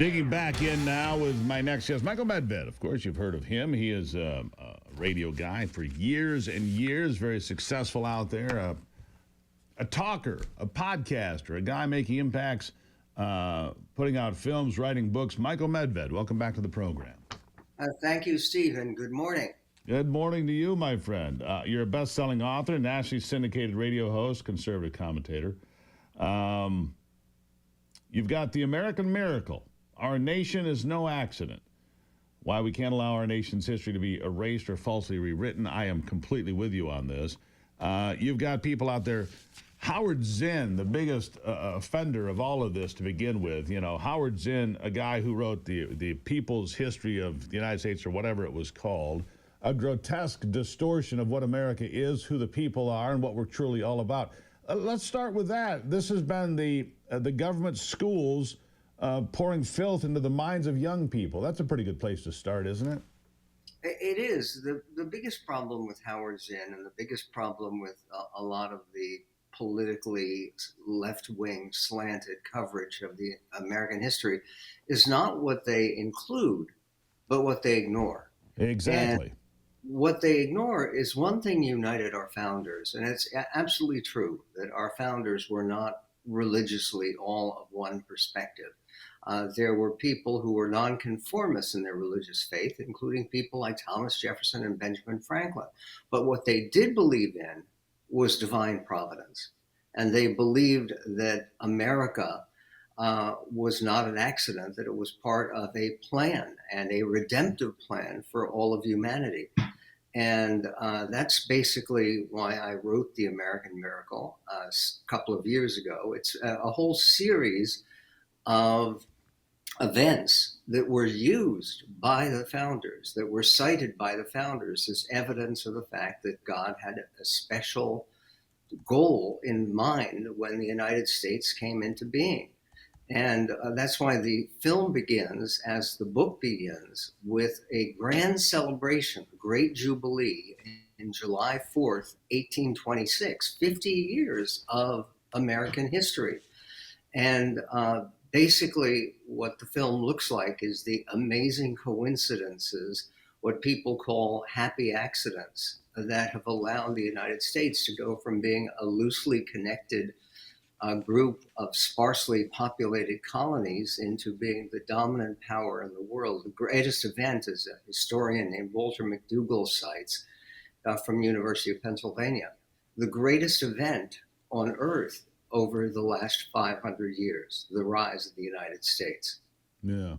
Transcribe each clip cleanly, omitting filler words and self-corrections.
Digging back in now with my next guest, Michael Medved. Of course, you've heard of him. He is a radio guy for years and years, very successful out there, a talker, a podcaster, a guy making impacts, putting out films, writing books. Michael Medved, welcome back to the program. Thank you, Stephen. Good morning. Good morning to you, my friend. You're a best-selling author, nationally syndicated radio host, conservative commentator. You've got The American Miracle. Our nation is no accident. Why we can't allow our nation's history to be erased or falsely rewritten. I am completely with you on this. You've got people out there. Howard Zinn, the biggest offender of all of this to begin with. You know, Howard Zinn, a guy who wrote the People's History of the United States, or whatever it was called, a grotesque distortion of what America is, who the people are, and what we're truly all about. Let's start with that. This has been the government schools pouring filth into the minds of young people. That's a pretty good place to start, isn't it? It is. The biggest problem with Howard Zinn and the biggest problem with a lot of the politically left-wing slanted coverage of the American history is not what they include, but what they ignore. Exactly. And what they ignore is one thing united our founders, and it's absolutely true that our founders were not religiously all of one perspective. There were people who were nonconformists in their religious faith, including people like Thomas Jefferson and Benjamin Franklin. But what they did believe in was divine providence. And they believed that America was not an accident, that it was part of a plan and a redemptive plan for all of humanity. And that's basically why I wrote The American Miracle a couple of years ago. It's a whole series of events that were used by the founders, that were cited by the founders as evidence of the fact that God had a special goal in mind when the United States came into being. And that's why the film begins, as the book begins, with a grand celebration, Great Jubilee, in July 4th, 1826, 50 years of American history. And basically what the film looks like is the amazing coincidences, what people call happy accidents, that have allowed the United States to go from being a loosely connected group of sparsely populated colonies into being the dominant power in the world. The greatest event, as a historian named Walter McDougall cites from University of Pennsylvania, the greatest event on earth over the last 500 years, the rise of the United States. Yeah.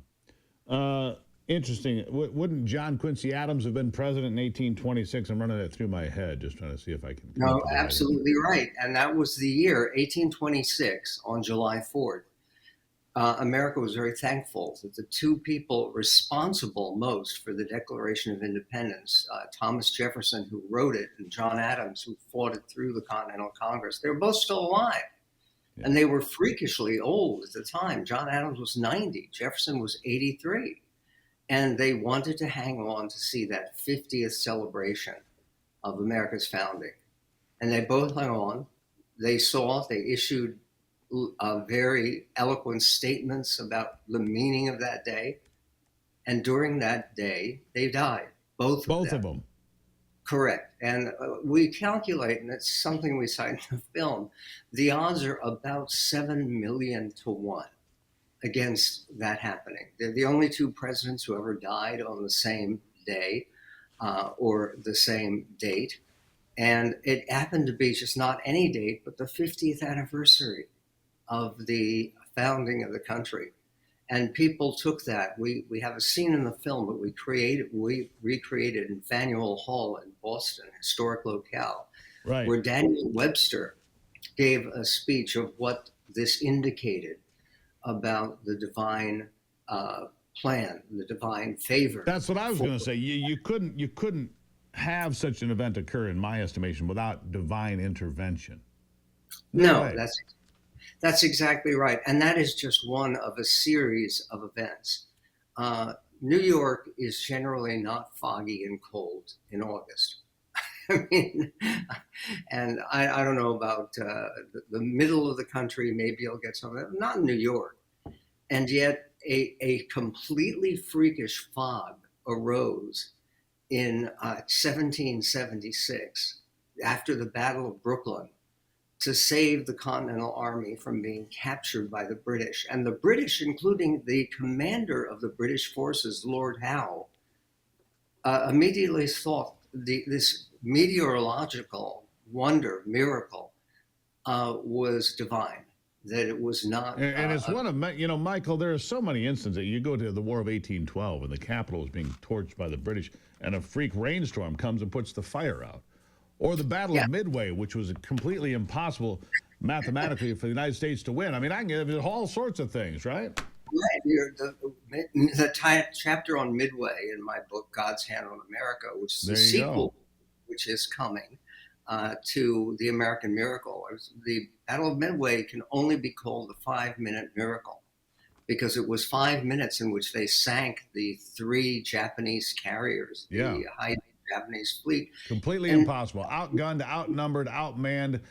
Interesting. Wouldn't John Quincy Adams have been president in 1826? I'm running that through my head, just trying to see if I can. No, absolutely right. And that was the year, 1826, on July 4th. America was very thankful that the two people responsible most for the Declaration of Independence, Thomas Jefferson, who wrote it, and John Adams, who fought it through the Continental Congress, they were both still alive. Yeah. And they were freakishly old at the time. John Adams was 90. Jefferson was 83. And they wanted to hang on to see that 50th celebration of America's founding. And they both hung on. They issued very eloquent statements about the meaning of that day. And during that day, they died, both of them. Correct. And we calculate, and it's something we cite in the film, the odds are about 7 million to 1. Against that happening. They're the only two presidents who ever died on the same day or the same date. And it happened to be just not any date, but the 50th anniversary of the founding of the country. And people took that. We have a scene in the film that we recreated in Faneuil Hall in Boston, historic locale, right, where Daniel Webster gave a speech of what this indicated about the divine plan, the divine favor. That's what I was going to say. You couldn't have such an event occur, in my estimation, without divine intervention. No, that's exactly right, and that is just one of a series of events. New York is generally not foggy and cold in August. I mean, and I don't know about the middle of the country. Maybe you'll get some of that. Not in New York. And yet a completely freakish fog arose in 1776 after the Battle of Brooklyn to save the Continental Army from being captured by the British. And the British, including the commander of the British forces, Lord Howe, immediately thought this meteorological wonder, miracle, was divine, that it was not. And it's one of, Michael, there are so many instances. You go to the War of 1812 and the capital is being torched by the British and a freak rainstorm comes and puts the fire out. Or the Battle of Midway, which was completely impossible mathematically for the United States to win. I mean, I can give all sorts of things, right? Right. The chapter on Midway in my book, God's Hand on America, which is the sequel, which is coming to The American Miracle. The Battle of Midway can only be called the 5-minute miracle because it was 5 minutes in which they sank the 3 Japanese carriers, the high Japanese fleet. Completely impossible. Outgunned, outnumbered, outmanned,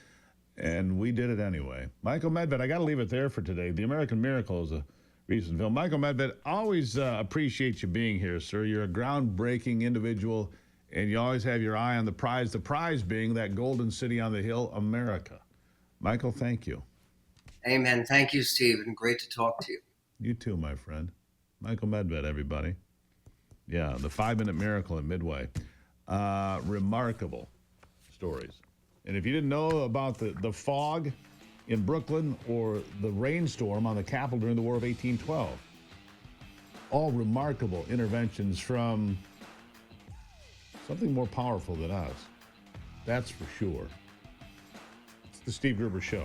and we did it anyway. Michael Medved, I got to leave it there for today. The American Miracle is a recent film. Michael Medved, always appreciate you being here, sir. You're a groundbreaking individual, and you always have your eye on the prize being that golden city on the hill, America. Michael, thank you. Amen. Thank you, Steve, and great to talk to you. You too, my friend. Michael Medved, everybody. Yeah, the 5-minute miracle at Midway. Remarkable stories. And if you didn't know about the fog in Brooklyn or the rainstorm on the Capitol during the War of 1812, all remarkable interventions from something more powerful than us. That's for sure. It's the Steve Gruber Show.